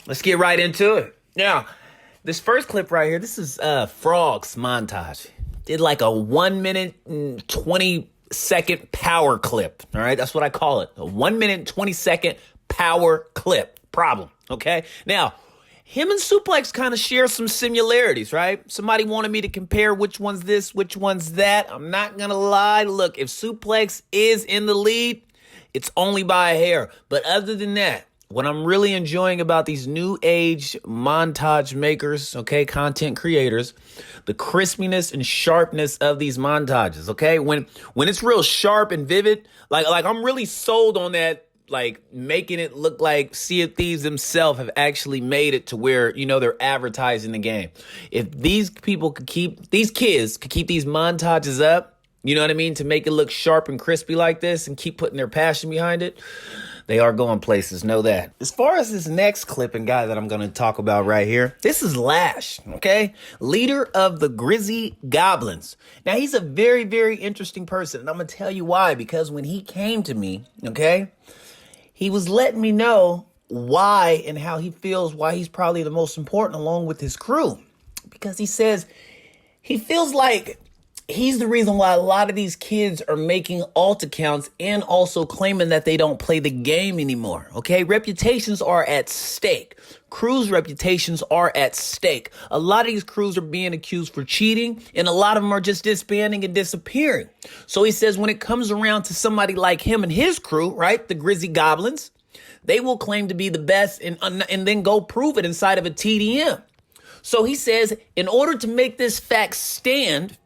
Let's get right into it. Now, this first clip right here, this is Frog's montage. Did like a 1 minute and 20-second power clip. All right, that's what I call it. A 1 minute and 20-second power clip. Problem. Okay. Now, him and Suplex kind of share some similarities, right? Somebody wanted me to compare which one's this, which one's that. I'm not going to lie. Look, if Suplex is in the lead, it's only by a hair. But other than that, what I'm really enjoying about these new age montage makers, okay, content creators, the crispiness and sharpness of these montages, okay? When it's real sharp and vivid, like I'm really sold on that, like making it look like Sea of Thieves themselves have actually made it to where, you know, they're advertising the game. If these people could keep, these kids could keep these montages up, you know what I mean, to make it look sharp and crispy like this and keep putting their passion behind it, they are going places, know that. As far as this next clip and guy that I'm going to talk about right here, this is Lash, okay? Leader of the Grizzy Goblins. Now, he's a very, very interesting person, and I'm going to tell you why. Because when he came to me, okay, he was letting me know why and how he feels, why he's probably the most important along with his crew. Because he says he feels like he's the reason why a lot of these kids are making alt accounts and also claiming that they don't play the game anymore, okay? Reputations are at stake. Crews' reputations are at stake. A lot of these crews are being accused for cheating, and a lot of them are just disbanding and disappearing. So he says when it comes around to somebody like him and his crew, right, the Grizzy Goblins, they will claim to be the best and then go prove it inside of a TDM. So he says in order to make this fact stand,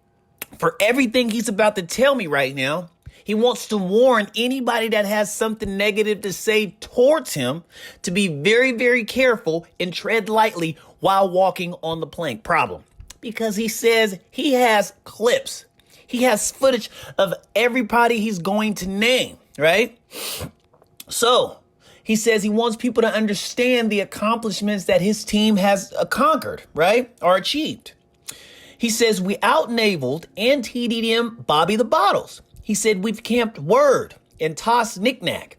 for everything he's about to tell me right now, he wants to warn anybody that has something negative to say towards him to be very, very careful and tread lightly while walking on the plank. Problem. Because he says he has clips. He has footage of everybody he's going to name, right? So he says he wants people to understand the accomplishments that his team has conquered, right? Or achieved. He says we out-navaled and TD'd him Bobby the Bottles. He said we've camped Word and Toss Knickknack,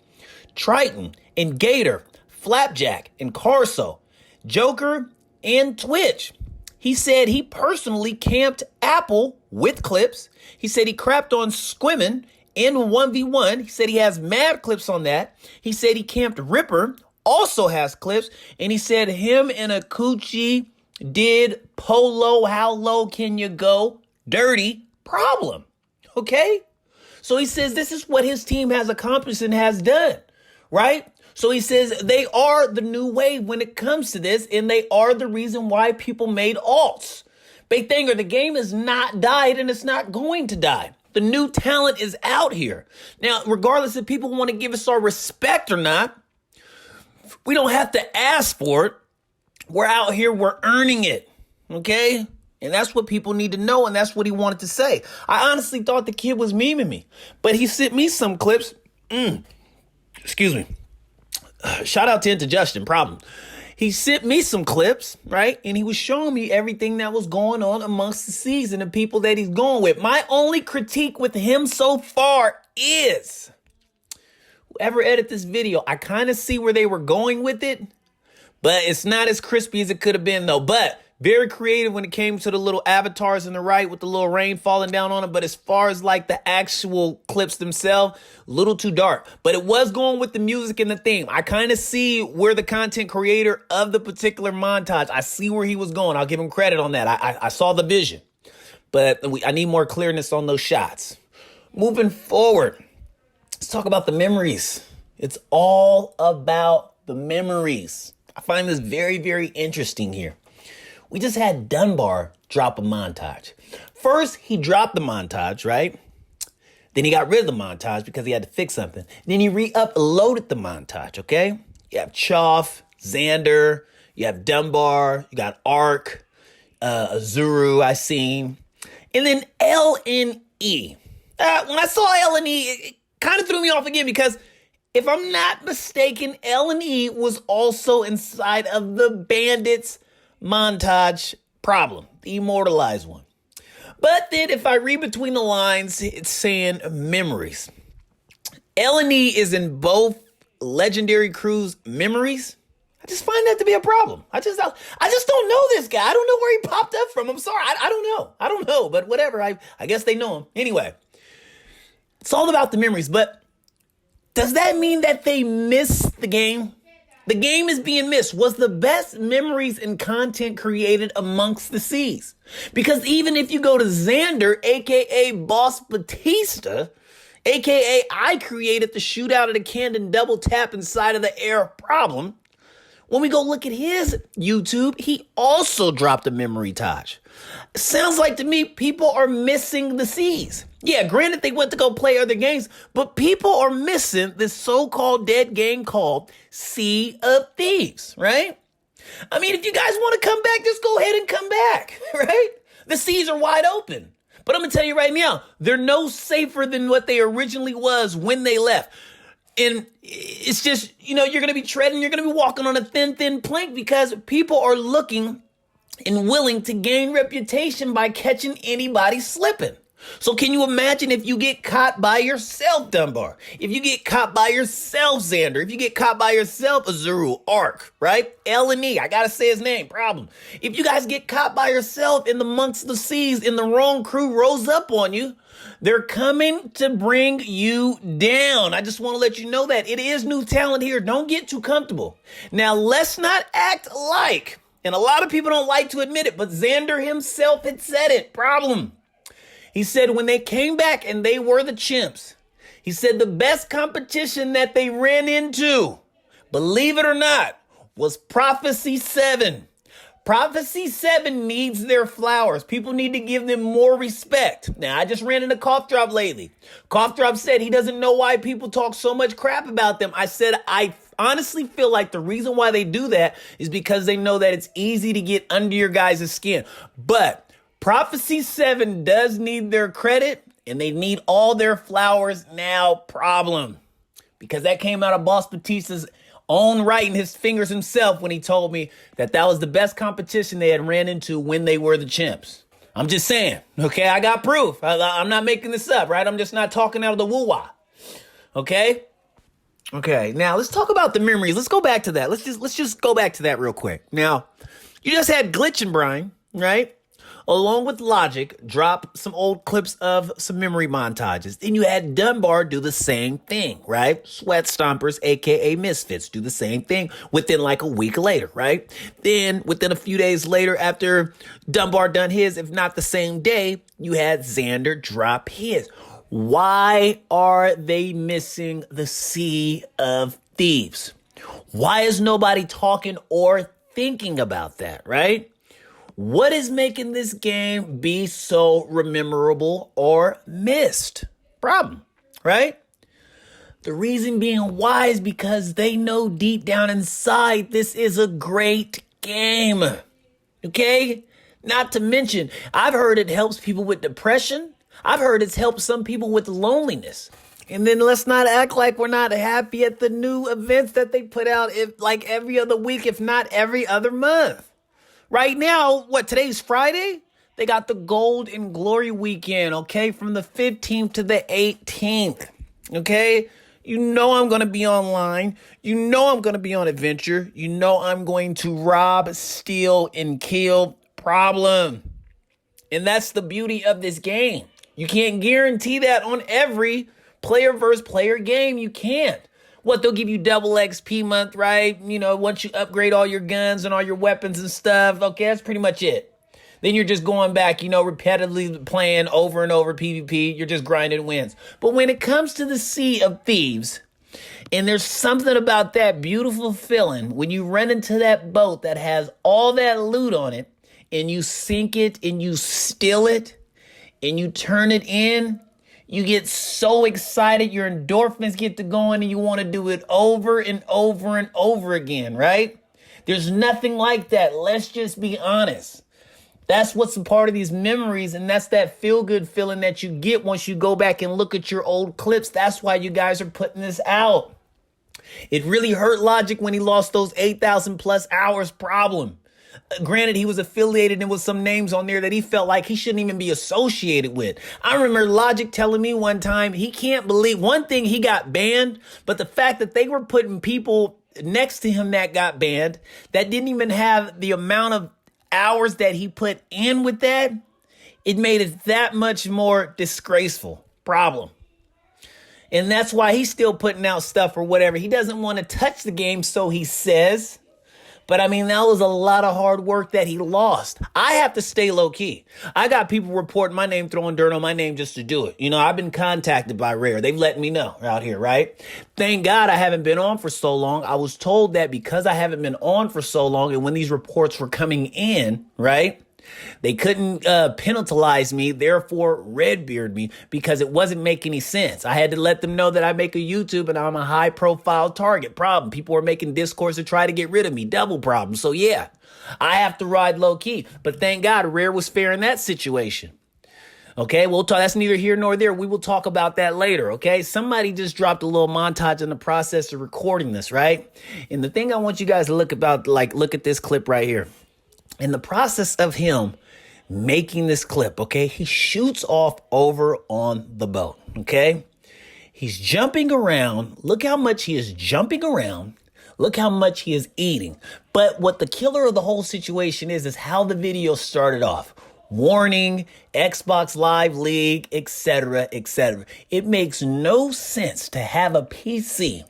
Triton and Gator, Flapjack and Carso, Joker and Twitch. He said he personally camped Apple with clips. He said he crapped on Squimmin in 1v1. He said he has mad clips on that. He said he camped Ripper, also has clips. And he said him and a coochie did Polo, how low can you go? Dirty problem. Okay? So he says this is what his team has accomplished and has done, right? So he says they are the new wave when it comes to this, and they are the reason why people made alts. Big thinger, the game has not died and it's not going to die. The new talent is out here. Now, regardless if people want to give us our respect or not, we don't have to ask for it. We're out here, we're earning it, okay? And that's what people need to know, and that's what he wanted to say. I honestly thought the kid was memeing me, but he sent me some clips. Excuse me. Shout out to Justin, problem. He sent me some clips, right? And he was showing me everything that was going on amongst the season and people that he's going with. My only critique with him so far is, whoever edited this video, I kind of see where they were going with it. But it's not as crispy as it could have been, though. But very creative when it came to the little avatars in the right with the little rain falling down on them. But as far as like the actual clips themselves, a little too dark. But it was going with the music and the theme. I kind of see where the content creator of the particular montage, I see where he was going. I'll give him credit on that. I saw the vision. But I need more clearness on those shots. Moving forward, let's talk about the memories. It's all about the memories. I find this very, very interesting here. We just had Dunbar drop a montage. First, he dropped the montage, right? Then he got rid of the montage because he had to fix something. Then he re-uploaded the montage, okay? You have Choff, Xander, you have Dunbar, you got Ark, Azuru, I seen. And then LNE. When I saw LNE, it kind of threw me off again because if I'm not mistaken, L&E was also inside of the Bandits montage problem, the immortalized one. But then if I read between the lines, it's saying memories. L&E is in both Legendary Crew's memories. just find that to be a problem. I just don't know this guy. I don't know where he popped up from. I'm sorry. I don't know. I don't know, but whatever. I guess they know him. Anyway, it's all about the memories, but does that mean that they missed the game? The game is being missed. Was the best memories and content created amongst the seas? Because even if you go to Xander, aka Boss Batista, aka I created the shootout of the Camden double tap inside of the air problem, when we go look at his YouTube, he also dropped a memory Taj. Sounds like to me people are missing the seas. Yeah, granted they went to go play other games, but people are missing this so-called dead game called Sea of Thieves, right? I mean, if you guys want to come back, just go ahead and come back, right? The seas are wide open. But I'm going to tell you right now, they're no safer than what they originally was when they left. And it's just, you're going to be treading, you're going to be walking on a thin plank because people are looking and willing to gain reputation by catching anybody slipping. So can you imagine if you get caught by yourself, Dunbar? If you get caught by yourself, Xander? If you get caught by yourself, Azuru, Ark, right? L&E, I gotta say his name, problem. If you guys get caught by yourself in the amongst the seas and the wrong crew rose up on you, they're coming to bring you down. I just want to let you know that. It is new talent here. Don't get too comfortable. Now, let's not act like, and a lot of people don't like to admit it, but Xander himself had said it, problem. He said when they came back and they were the chimps, he said the best competition that they ran into, believe it or not, was Prophecy 7. Prophecy 7 needs their flowers. People need to give them more respect. Now, I just ran into Cough Drop lately. Cough Drop said he doesn't know why people talk so much crap about them. I said, I honestly feel like the reason why they do that is because they know that it's easy to get under your guys' skin. But Prophecy 7 does need their credit, and they need all their flowers now, problem. Because that came out of Boss Batista's own right in his fingers himself when he told me that that was the best competition they had ran into when they were the chimps. I'm just saying, okay? I got proof. I'm not making this up, right? I'm just not talking out of the woo-wah, okay? Okay, now let's talk about the memories. Let's go back to that. Let's just go back to that real quick. Now, you just had Glitch and Brian, right? Along with Logic, drop some old clips of some memory montages. Then you had Dunbar do the same thing, right? Sweat Stompers, aka Misfits, do the same thing within like a week later, right? Then within a few days later, after Dunbar done his, if not the same day, you had Xander drop his. Why are they missing the Sea of Thieves? Why is nobody talking or thinking about that, right? What is making this game be so memorable or missed? Problem, right? The reason being why is because they know deep down inside this is a great game. Okay? Not to mention, I've heard it helps people with depression. I've heard it's helped some people with loneliness. And then let's not act like we're not happy at the new events that they put out like every other week, if not every other month. Right now, today's Friday? They got the Gold and Glory weekend, okay? From the 15th to the 18th, okay? You know I'm going to be online. You know I'm going to be on adventure. You know I'm going to rob, steal, and kill, problem. And that's the beauty of this game. You can't guarantee that on every player versus player game. You can't. They'll give you double XP month, right? Once you upgrade all your guns and all your weapons and stuff. Okay, that's pretty much it. Then you're just going back, repetitively playing over and over PvP. You're just grinding wins. But when it comes to the Sea of Thieves, and there's something about that beautiful feeling when you run into that boat that has all that loot on it, and you sink it, and you steal it, and you turn it in, you get so excited, your endorphins get to going, and you want to do it over and over and over again, right? There's nothing like that. Let's just be honest. That's what's a part of these memories, and that's that feel-good feeling that you get once you go back and look at your old clips. That's why you guys are putting this out. It really hurt Logic when he lost those 8,000 plus hours, problem. Granted, he was affiliated and with some names on there that he felt like he shouldn't even be associated with. I remember Logic telling me one time he can't believe one thing, he got banned, but the fact that they were putting people next to him that got banned, that didn't even have the amount of hours that he put in with that, it made it that much more disgraceful. Problem. And that's why he's still putting out stuff or whatever. He doesn't want to touch the game, so he says. But I mean, that was a lot of hard work that he lost. I have to stay low key. I got people reporting my name, throwing dirt on my name just to do it. You know, I've been contacted by Rare. They've let me know out here, right? Thank God I haven't been on for so long. I was told that because I haven't been on for so long and when these reports were coming in, right? They couldn't penalize me, therefore redbeard me, because it wasn't making any sense. I had to let them know that I make a YouTube and I'm a high profile target. Problem. People were making discourse to try to get rid of me. Double problem. So yeah, I have to ride low key. But thank God Rare was fair in that situation. Okay, we'll talk. That's neither here nor there. We will talk about that later. Okay, somebody just dropped a little montage in the process of recording this, right? And the thing I want you guys to look at this clip right here. In the process of him making this clip, okay, he shoots off over on the boat, okay? He's jumping around. Look how much he is jumping around. Look how much he is eating. But what the killer of the whole situation is how the video started off. Warning, Xbox Live League, etc., etc. It makes no sense to have a PC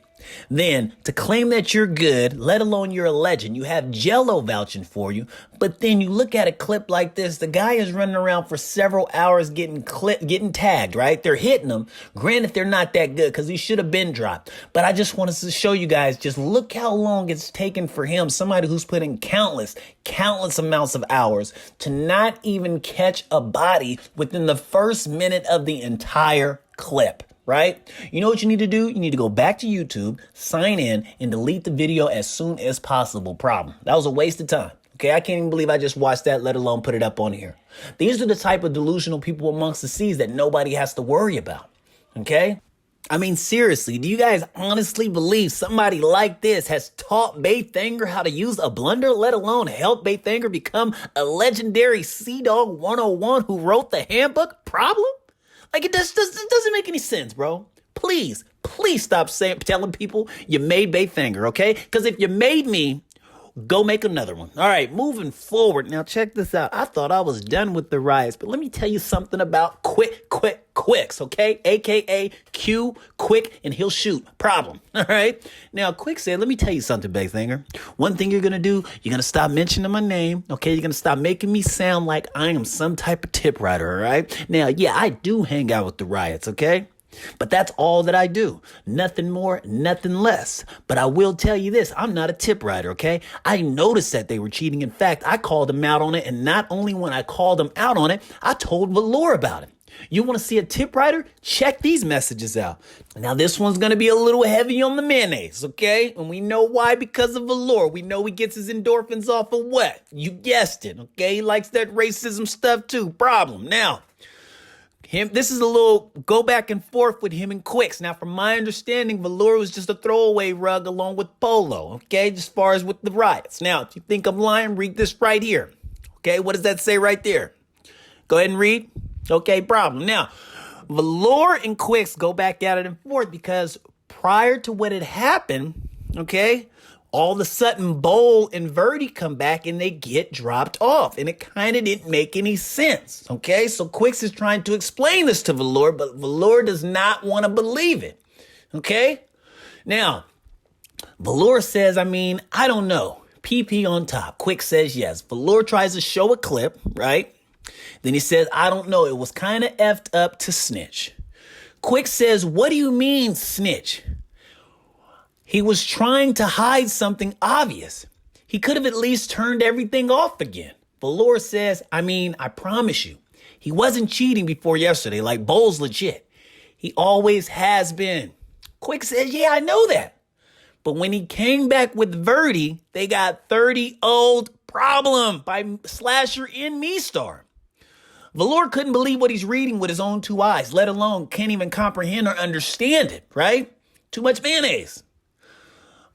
then to claim that you're good, let alone you're a legend. You have Jello vouching for you, but then you look at a clip like this. The guy is running around for several hours getting tagged, right? They're hitting him. Granted, they're not that good because he should have been dropped. But I just wanted to show you guys, just look how long it's taken for him, somebody who's put in countless amounts of hours, to not even catch a body within the first minute of the entire clip. Right? You know what you need to do? You need to go back to YouTube, sign in, and delete the video as soon as possible. Problem. That was a waste of time. Okay, I can't even believe I just watched that, let alone put it up on here. These are the type of delusional people amongst the seas that nobody has to worry about. Okay? I mean, seriously, do you guys honestly believe somebody like this has taught Baythanger how to use a blunder, let alone help Baythanger become a legendary Sea Dog 101 who wrote the handbook? Problem? Like, it doesn't make any sense, bro. Please stop telling people you made Baythanger, okay? Because if you made me, go make another one. All right, moving forward. Now, check this out. I thought I was done with the riots, but let me tell you something about Quicks, okay? AKA Q, Quick, and he'll shoot. Problem. All right? Now, Quick said, let me tell you something, Baythanger. One thing you're going to do, you're going to stop mentioning my name, okay? You're going to stop making me sound like I am some type of tip writer, all right? Now, yeah, I do hang out with the riots, okay? But that's all that I do. Nothing more, nothing less. But I will tell you this, I'm not a tip writer, okay? I noticed that they were cheating. In fact, I called them out on it. And not only when I called them out on it, I told Valor about it. You want to see a tip writer? Check these messages out. Now, this one's going to be a little heavy on the mayonnaise, okay? And we know why, because of Valor. We know he gets his endorphins off of what? You guessed it, okay? He likes that racism stuff too. Problem. Now, this is a little go back and forth with him and Quicks. Now, from my understanding, Valor was just a throwaway rug along with Polo, okay? As far as with the riots. Now, if you think I'm lying, read this right here. Okay, what does that say right there? Go ahead and read. Okay, problem. Now, Valor and Quicks go back at it and forth because prior to what had happened, okay, all of a sudden Bowl and Verdi come back and they get dropped off. And it kind of didn't make any sense. Okay, so Quicks is trying to explain this to Valor, but Valor does not want to believe it. Okay, now, Valor says, I don't know. PP on top. Quicks says yes. Valor tries to show a clip, right? Then he says, I don't know. It was kind of effed up to snitch. Quick says, what do you mean snitch? He was trying to hide something obvious. He could have at least turned everything off again. Valor says, I promise you, he wasn't cheating before yesterday. Like, Bowl's legit. He always has been. Quick says, yeah, I know that. But when he came back with Verdi, they got 30 old problem by Slasher in Me-Star. Valor couldn't believe what he's reading with his own two eyes, let alone can't even comprehend or understand it, right? Too much mayonnaise.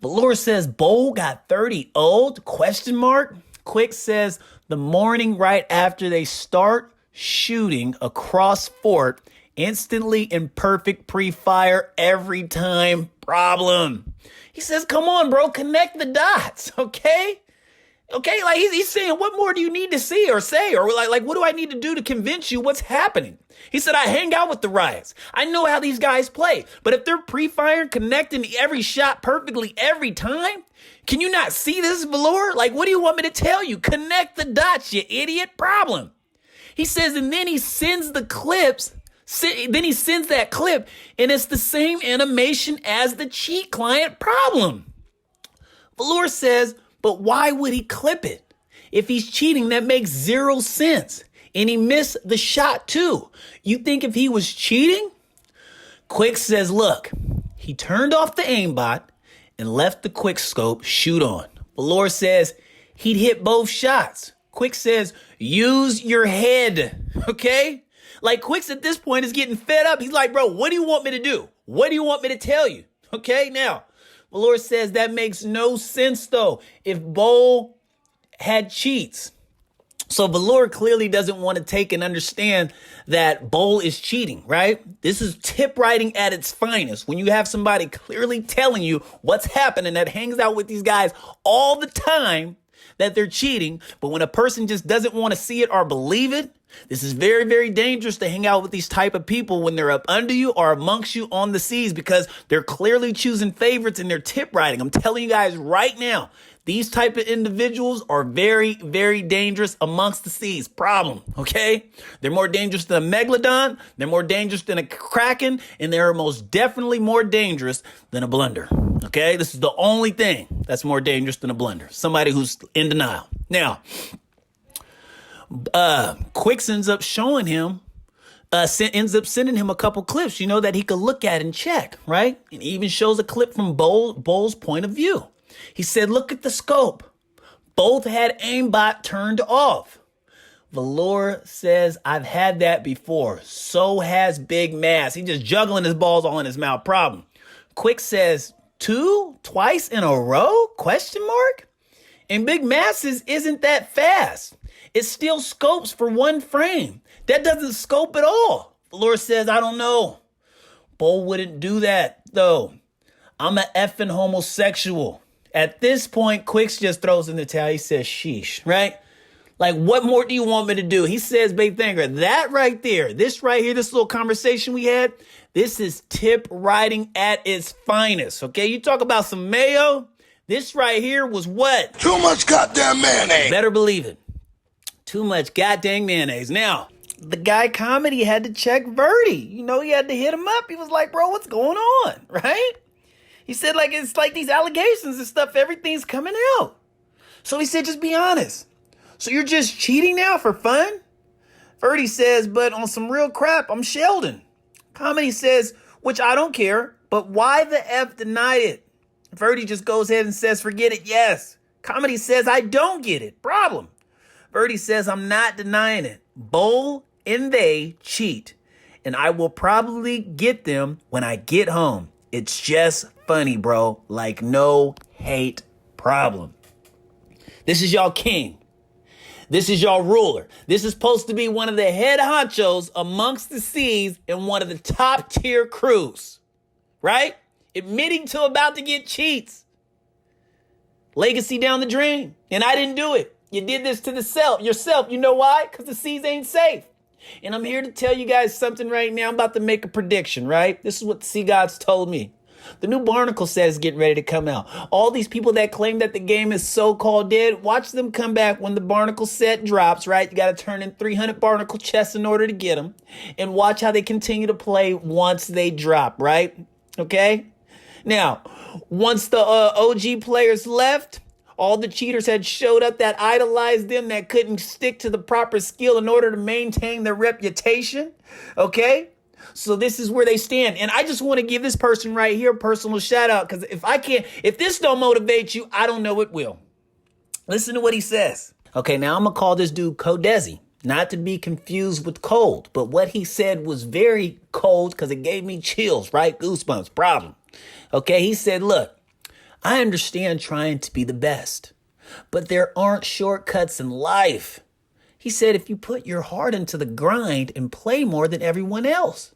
Valor says, Bowl got 30 old, question mark. Quick says, the morning right after they start shooting across fort Instantly imperfect pre-fire every time problem. He says, come on, bro, connect the dots, okay? Okay, like he's saying, what more do you need to see or say? Or like what do I need to do to convince you what's happening? He said, I hang out with the riots. I know how these guys play. But if they're pre-firing, connecting every shot perfectly every time, can you not see this, Valor? Like, what do you want me to tell you? Connect the dots, you idiot. Problem. He says, and then he sends the clips. Then he sends that clip, and it's the same animation as the cheat client. Problem. Valor says, but why would he clip it? If he's cheating, that makes 0 sense. And he missed the shot too. You think if he was cheating? Quick says, look, he turned off the aimbot and left the quick scope shoot on. Valor says he'd hit both shots. Quick says, use your head, okay? Like Quicks at this point is getting fed up. He's like, bro, what do you want me to do? What do you want me to tell you? Okay, now, Valor says that makes no sense though. If Bowl had cheats. So Valor clearly doesn't want to take and understand that Bowl is cheating, right? This is tip writing at its finest. When you have somebody clearly telling you what's happening that hangs out with these guys all the time, that they're cheating, but when a person just doesn't want to see it or believe it, this is very, very dangerous to hang out with these type of people when they're up under you or amongst you on the seas because they're clearly choosing favorites and they're tip writing. I'm telling you guys right now, these type of individuals are very, very dangerous amongst the seas. Problem, okay? They're more dangerous than a megalodon, they're more dangerous than a kraken, and they're most definitely more dangerous than a blunder, okay? This is the only thing that's more dangerous than a blunder. Somebody who's in denial. Now, Quicks ends up showing him, ends up sending him a couple clips, that he could look at and check, right? And he even shows a clip from Bowl's point of view. He said, look at the scope. Both had aimbot turned off. Valor says, I've had that before. So has Big Mass. He's just juggling his balls all in his mouth. Problem. Quick says, twice in a row? Question mark? And Big Masses isn't that fast. It still scopes for one frame. That doesn't scope at all. Valor says, I don't know. Bowl wouldn't do that, though. I'm a effing homosexual. At this point, Quicks just throws in the towel. He says, sheesh, right? Like, what more do you want me to do? He says, big finger, that right there, this right here, this little conversation we had, this is tip writing at its finest, okay? You talk about some mayo, this right here was what? Too much goddamn mayonnaise. Better believe it. Too much goddamn mayonnaise. Now, the guy Comedy had to check Verdi. He had to hit him up. He was like, bro, what's going on, right? He said, it's like these allegations and stuff, everything's coming out. So he said, just be honest. So you're just cheating now for fun? Verdi says, but on some real crap, I'm Sheldon. Comedy says, which I don't care, but why the F deny it? Verdi just goes ahead and says, forget it, yes. Comedy says, I don't get it. Problem. Verdi says, I'm not denying it. Bowl and they cheat. And I will probably get them when I get home. It's just funny, bro. Like, no hate. Problem. This is y'all king. This is y'all ruler. This is supposed to be one of the head honchos amongst the seas and one of the top tier crews. Right? Admitting to about to get cheats. Legacy down the drain. And I didn't do it. You did this to yourself. You know why? Because the seas ain't safe. And I'm here to tell you guys something right now. I'm about to make a prediction, right? This is what the sea gods told me. The new barnacle set is getting ready to come out. All these people that claim that the game is so-called dead, watch them come back when the barnacle set drops, right? You got to turn in 300 barnacle chests in order to get them. And watch how they continue to play once they drop, right? Okay? Now, once the OG players left, all the cheaters had showed up that idolized them, that couldn't stick to the proper skill in order to maintain their reputation. Okay? So this is where they stand. And I just want to give this person right here a personal shout out, because if this don't motivate you, I don't know what will. Listen to what he says. Okay, now I'm going to call this dude Codezi, not to be confused with cold, but what he said was very cold because it gave me chills, right? Goosebumps. Problem. Okay, he said, look, I understand trying to be the best, but there aren't shortcuts in life. He said, if you put your heart into the grind and play more than everyone else,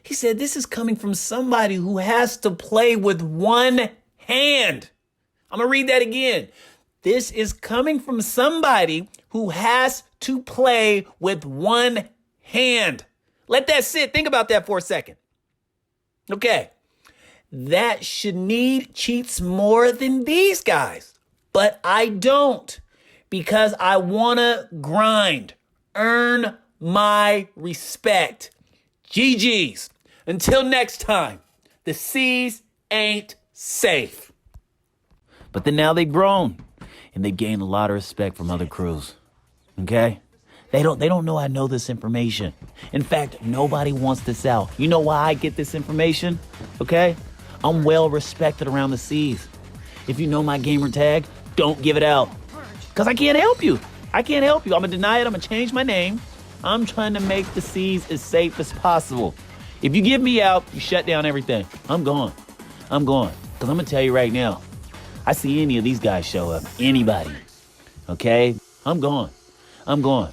He said this is coming from somebody who has to play with one hand. I'm going to read that again. This is coming from somebody who has to play with one hand. Let that sit. Think about that for a second. Okay. That should need cheats more than these guys. But I don't, because I want to grind, earn my respect. GG's. Until next time, the seas ain't safe. But then now they've grown and they've gained a lot of respect from other crews. Okay? They don't know I know this information. In fact, nobody wants this out. You know why I get this information? Okay? I'm well respected around the seas. If you know my gamer tag, don't give it out. Because I can't help you. I can't help you. I'm going to deny it. I'm going to change my name. I'm trying to make the seas as safe as possible. If you give me out, you shut down everything. I'm gone. I'm gone. Because I'm going to tell you right now, I see any of these guys show up, anybody, okay? I'm gone. I'm gone.